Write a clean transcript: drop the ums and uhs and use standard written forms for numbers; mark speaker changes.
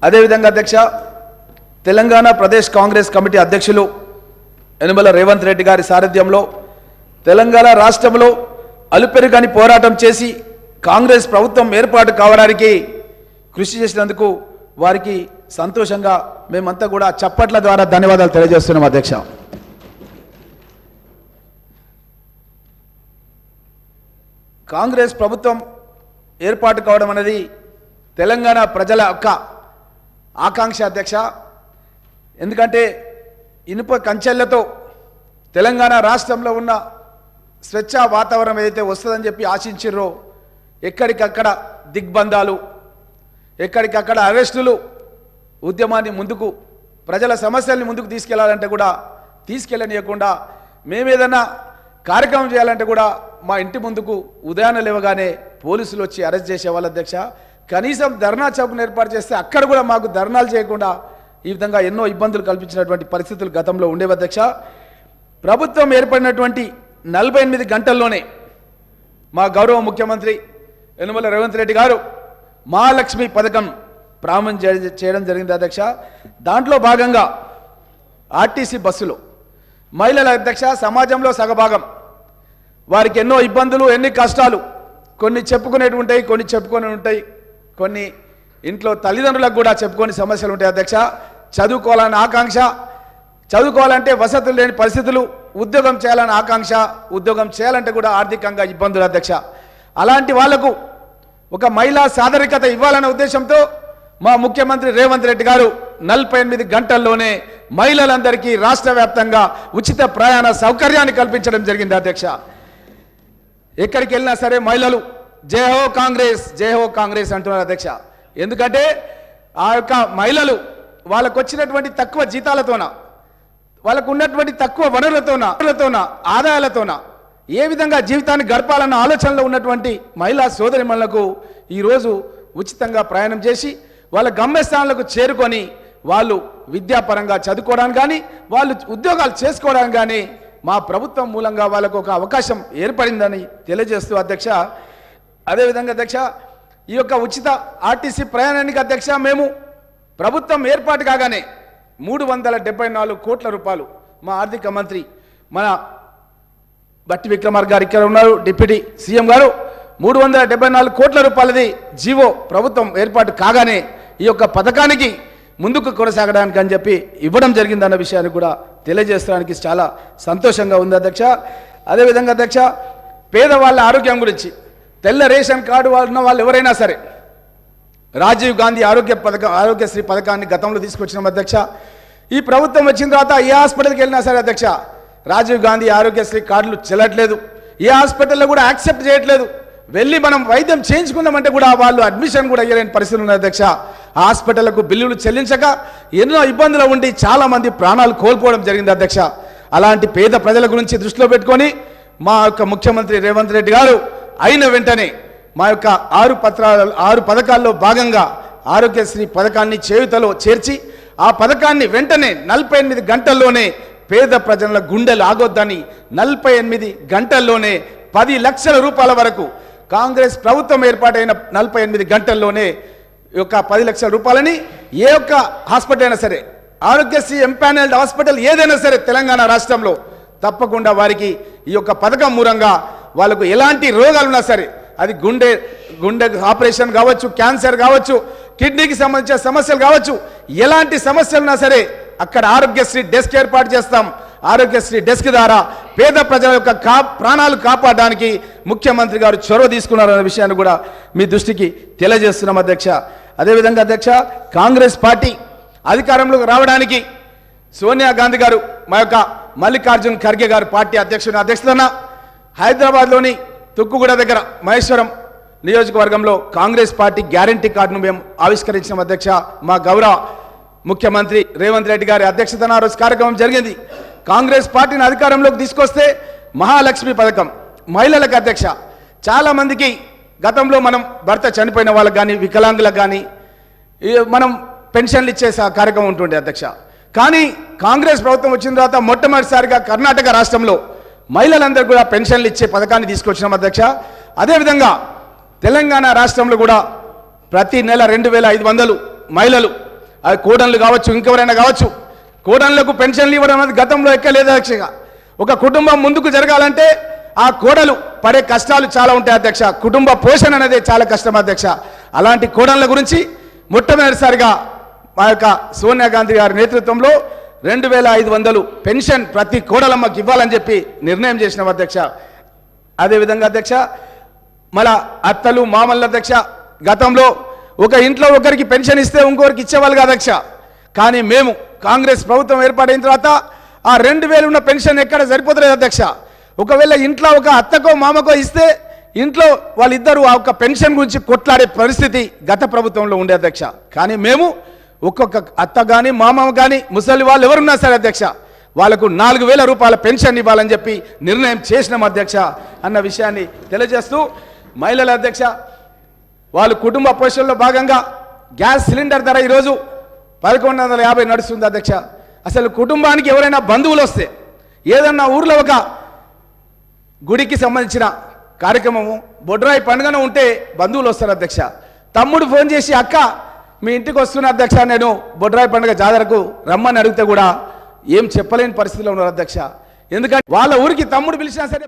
Speaker 1: అదేవిధంగా అధ్యక్ష, తెలంగాణ ప్రదేశ్ కాంగ్రెస్ కమిటీ అధ్యక్షులు యనమల రేవంత్ రెడ్డి గారి సారథ్యంలో తెలంగాణ రాష్ట్రంలో అలుపెరుగని పోరాటం చేసి కాంగ్రెస్ ప్రభుత్వం ఏర్పాటు కావడానికి కృషి చేసినందుకు వారికి సంతోషంగా మేమంతా కూడా చప్పట్ల ద్వారా ధన్యవాదాలు తెలియజేస్తున్నాం అధ్యక్ష. కాంగ్రెస్ ప్రభుత్వం ఏర్పాటు కావడం అనేది తెలంగాణ ప్రజల యొక్క ఆకాంక్ష అధ్యక్ష. ఎందుకంటే ఇనుప కంచెలతో తెలంగాణ రాష్ట్రంలో ఉన్న స్వేచ్ఛ వాతావరణం ఏదైతే వస్తుందని చెప్పి ఆశించిర్రో ఎక్కడికక్కడ దిగ్బంధాలు, ఎక్కడికక్కడ అరెస్టులు, ఉద్యమాన్ని ముందుకు ప్రజల సమస్యల్ని ముందుకు తీసుకెళ్లాలంటే కూడా తీసుకెళ్ళనీయకుండా మేమేదన్నా కార్యక్రమం చేయాలంటే కూడా మా ఇంటి ముందుకు ఉదయాన్నే లేవగానే పోలీసులు వచ్చి అరెస్ట్ చేసేవాళ్ళు అధ్యక్ష. కనీసం ధర్నా చౌక్ను ఏర్పాటు చేస్తే అక్కడ కూడా మాకు ధర్నాలు చేయకుండా ఈ విధంగా ఎన్నో ఇబ్బందులు కల్పించినటువంటి పరిస్థితులు గతంలో ఉండేవి అధ్యక్ష. ప్రభుత్వం ఏర్పడినటువంటి 48 గంటల్లోనే మా గౌరవ ముఖ్యమంత్రి యనమల రేవంత్ రెడ్డి గారు మహాలక్ష్మి పథకం ప్రారంభం చేయడం జరిగింది అధ్యక్ష. దాంట్లో భాగంగా ఆర్టీసీ బస్సులో మహిళల అధ్యక్ష సమాజంలో సగభాగం, వారికి ఎన్నో ఇబ్బందులు, ఎన్ని కష్టాలు, కొన్ని చెప్పుకునేవి ఉంటాయి, కొన్ని చెప్పుకొని ఉంటాయి, కొన్ని ఇంట్లో తల్లిదండ్రులకు కూడా చెప్పుకొని సమస్యలు ఉంటాయి అధ్యక్ష. చదువుకోవాలన్న ఆకాంక్ష, చదువుకోవాలంటే వసతులు లేని పరిస్థితులు, ఉద్యోగం చేయాలన్న ఆకాంక్ష, ఉద్యోగం చేయాలంటే కూడా ఆర్థికంగా ఇబ్బందులు అధ్యక్ష. అలాంటి వాళ్లకు ఒక మహిళా సాదరికత ఇవ్వాలన్న ఉద్దేశంతో మా ముఖ్యమంత్రి రేవంత్ రెడ్డి గారు 48 గంటల్లోనే మహిళలందరికీ రాష్ట్ర వ్యాప్తంగా ఉచిత ప్రయాణ సౌకర్యాన్ని కల్పించడం జరిగింది అధ్యక్ష. ఎక్కడికి వెళ్ళినా సరే మహిళలు జై హో కాంగ్రెస్, జై హో కాంగ్రెస్ అంటున్నారు అధ్యక్ష. ఎందుకంటే ఆ యొక్క మహిళలు వాళ్ళకు వచ్చినటువంటి తక్కువ జీతాలతోన, వాళ్ళకు ఉన్నటువంటి తక్కువ వనరులతోన ఆదాయాలతోన ఏ విధంగా జీవితాన్ని గడపాలన్న ఆలోచనలో ఉన్నటువంటి మహిళా సోదరిమణులకు ఈరోజు ఉచితంగా ప్రయాణం చేసి వాళ్ళ గమ్యస్థానాలకు చేరుకొని వాళ్ళు విద్యాపరంగా చదువుకోవడానికి కానీ వాళ్ళు ఉద్యోగాలు చేసుకోవడానికి కానీ మా ప్రభుత్వం మూలంగా వాళ్ళకు ఒక అవకాశం ఏర్పడిందని తెలియజేస్తూ అధ్యక్ష, అదేవిధంగా అధ్యక్ష ఈ యొక్క ఉచిత ఆర్టీసీ ప్రయాణానికి అధ్యక్ష మేము ప్రభుత్వం ఏర్పాటు కాగానే 374 కోట్ల రూపాయలు మా ఆర్థిక మంత్రి మన బట్టి విక్రమార్క గారు ఇక్కడ ఉన్నారు, డిప్యూటీ సీఎం గారు, 374 కోట్ల రూపాయలది జీవో ప్రభుత్వం ఏర్పాటు కాగానే ఈ యొక్క పథకానికి ముందుకు కొనసాగడానికి అని చెప్పి ఇవ్వడం జరిగిందన్న విషయాన్ని కూడా తెలియజేయడానికి చాలా సంతోషంగా ఉంది అధ్యక్ష. అదేవిధంగా అధ్యక్ష పేదవాళ్ళ ఆరోగ్యం గురించి తెల్ల రేషన్ కార్డు ఉన్న వాళ్ళు ఎవరైనా సరే రాజీవ్ గాంధీ ఆరోగ్యశ్రీ పథకాన్ని గతంలో తీసుకొచ్చిన అధ్యక్ష. ఈ ప్రభుత్వం వచ్చిన తర్వాత ఏ హాస్పిటల్కి వెళ్ళినా సరే అధ్యక్ష రాజీవ్ గాంధీ ఆరోగ్యశ్రీ కార్డులు చెల్లట్లేదు, ఏ హాస్పిటల్లో కూడా యాక్సెప్ట్ చేయట్లేదు. వెళ్ళి మనం వైద్యం చేయించుకుందామంటే కూడా వాళ్ళు అడ్మిషన్ కూడా అయ్యలేని పరిస్థితులు ఉన్నాయి అధ్యక్ష. హాస్పిటళ్లకు బిల్లులు చెల్లించక ఎన్నో ఇబ్బందులు ఉండి చాలా మంది ప్రాణాలు కోల్పోవడం జరిగింది అధ్యక్ష. అలాంటి పేద ప్రజల గురించి దృష్టిలో పెట్టుకొని మా యొక్క ముఖ్యమంత్రి రేవంత్ రెడ్డి గారు అయిన వెంటనే మా యొక్క 6 పథకాల్లో భాగంగా ఆరోగ్యశ్రీ పథకాన్ని చేయుతలో చేర్చి ఆ పథకాన్ని వెంటనే 48 గంటల్లోనే పేద ప్రజల గుండెలు ఆగొద్దని 48 గంటల్లోనే 10 లక్షల రూపాయల వరకు కాంగ్రెస్ ప్రభుత్వం ఏర్పాటైన 48 గంటల్లోనే ఈ యొక్క 10 లక్షల రూపాయలని ఏ ఒక్క హాస్పిటల్ అయినా సరే ఆరోగ్యశ్రీ ఎంపానల్డ్ హాస్పిటల్ ఏదైనా సరే తెలంగాణ రాష్ట్రంలో తప్పకుండా వారికి ఈ యొక్క పథకం మూలంగా వాళ్ళకు ఎలాంటి రోగాలు ఉన్నా సరే అది గుండె ఆపరేషన్ కావచ్చు, క్యాన్సర్ కావచ్చు, కిడ్నీకి సంబంధించిన సమస్యలు కావచ్చు, ఎలాంటి సమస్యలు ఉన్నా సరే అక్కడ ఆరోగ్యశ్రీ డెస్క్ ఏర్పాటు చేస్తాం. ఆరోగ్యశ్రీ డెస్క్ ద్వారా పేద ప్రజల యొక్క ప్రాణాలు కాపాడడానికి ముఖ్యమంత్రి గారు చొరవ తీసుకున్నారన్న విషయాన్ని కూడా మీ దృష్టికి తెలియజేస్తున్నాం అధ్యక్ష. అదేవిధంగా అధ్యక్ష కాంగ్రెస్ పార్టీ అధికారంలోకి రావడానికి సోనియా గాంధీ గారు మా యొక్క మల్లికార్జున్ ఖర్గే గారు పార్టీ అధ్యక్షతన హైదరాబాద్లోని తుక్కుగూడ దగ్గర మహేశ్వరం నియోజకవర్గంలో కాంగ్రెస్ పార్టీ గ్యారంటీ కార్డును మేము ఆవిష్కరించిన అధ్యక్ష. మా గౌరవ ముఖ్యమంత్రి రేవంత్ రెడ్డి గారి అధ్యక్షతన ఆ రోజు కార్యక్రమం జరిగింది. కాంగ్రెస్ పార్టీని అధికారంలోకి తీసుకొస్తే మహాలక్ష్మి పథకం మహిళలకు అధ్యక్ష చాలా మందికి గతంలో మనం భర్త చనిపోయిన వాళ్ళకి కానీ వికలాంగులకు కానీ మనం పెన్షన్లు ఇచ్చే కార్యక్రమం ఉంటుండే అధ్యక్ష. కానీ కాంగ్రెస్ ప్రభుత్వం వచ్చిన తర్వాత మొట్టమొదటిసారిగా కర్ణాటక రాష్ట్రంలో మహిళలందరూ కూడా పెన్షన్లు ఇచ్చే పథకాన్ని తీసుకొచ్చినాం అధ్యక్ష. అదేవిధంగా తెలంగాణ రాష్ట్రంలో కూడా ప్రతి నెల 2500 మహిళలు అది కోడన్లు కావచ్చు, ఇంకెవరైనా కావచ్చు, కోడన్లకు పెన్షన్లు ఇవ్వడం అనేది గతంలో ఎక్కలేదు అధ్యక్షగా. ఒక కుటుంబం ముందుకు జరగాలంటే ఆ కోడలు పడే కష్టాలు చాలా ఉంటాయి అధ్యక్ష. కుటుంబ పోషణ అనేది చాలా కష్టం అధ్యక్ష. అలాంటి కోడన్ల గురించి మొట్టమొదటిసారిగా మా యొక్క సోనియా గాంధీ గారి నేతృత్వంలో 2500 పెన్షన్ ప్రతి కోడలమ్మకి ఇవ్వాలని చెప్పి నిర్ణయం చేసినాం అధ్యక్ష. అదేవిధంగా అధ్యక్ష, మన అత్తలు మామల్ల అధ్యక్ష, గతంలో ఒక ఇంట్లో ఒకరికి పెన్షన్ ఇస్తే ఇంకొకరికి ఇచ్చేవాళ్ళు అధ్యక్ష. కానీ మేము కాంగ్రెస్ ప్రభుత్వం ఏర్పాటైన తర్వాత ఆ 2000 ఉన్న పెన్షన్ ఎక్కడ సరిపోతలేదు అధ్యక్ష. ఒకవేళ ఇంట్లో ఒక అత్తకో మామకో ఇస్తే ఇంట్లో వాళ్ళిద్దరూ ఆ ఒక్క పెన్షన్ గురించి కొట్లాడే పరిస్థితి గత ప్రభుత్వంలో ఉండే అధ్యక్ష. కానీ మేము ఒక్కొక్క అత్త కానీ మామ కానీ ముసలి వాళ్ళు ఎవరున్నా సరే అధ్యక్ష, వాళ్ళకు 4000 రూపాయల పెన్షన్ ఇవ్వాలని చెప్పి నిర్ణయం చేసినాం అధ్యక్ష అన్న విషయాన్ని తెలియజేస్తూ, మహిళల అధ్యక్ష, వాళ్ళు కుటుంబ పోషణలో భాగంగా గ్యాస్ సిలిండర్ ధర ఈరోజు 1150 నడుస్తుంది అధ్యక్ష. అసలు కుటుంబానికి ఎవరైనా బంధువులు వస్తే, ఏదన్నా ఊర్లో ఒక గుడికి సంబంధించిన కార్యక్రమము, బొడ్రాయి పండుగన ఉంటే బంధువులు వస్తారు అధ్యక్ష. తమ్ముడు ఫోన్ చేసి, అక్క మీ ఇంటికి వస్తున్నా అధ్యక్ష, నేను బొడ్రాయి పండుగ జాతరకు రమ్మని అడిగితే కూడా ఏం చెప్పలేని పరిస్థితిలో ఉన్నారు అధ్యక్ష. ఎందుకంటే వాళ్ళ ఊరికి తమ్ముడు పిలిచినా సరే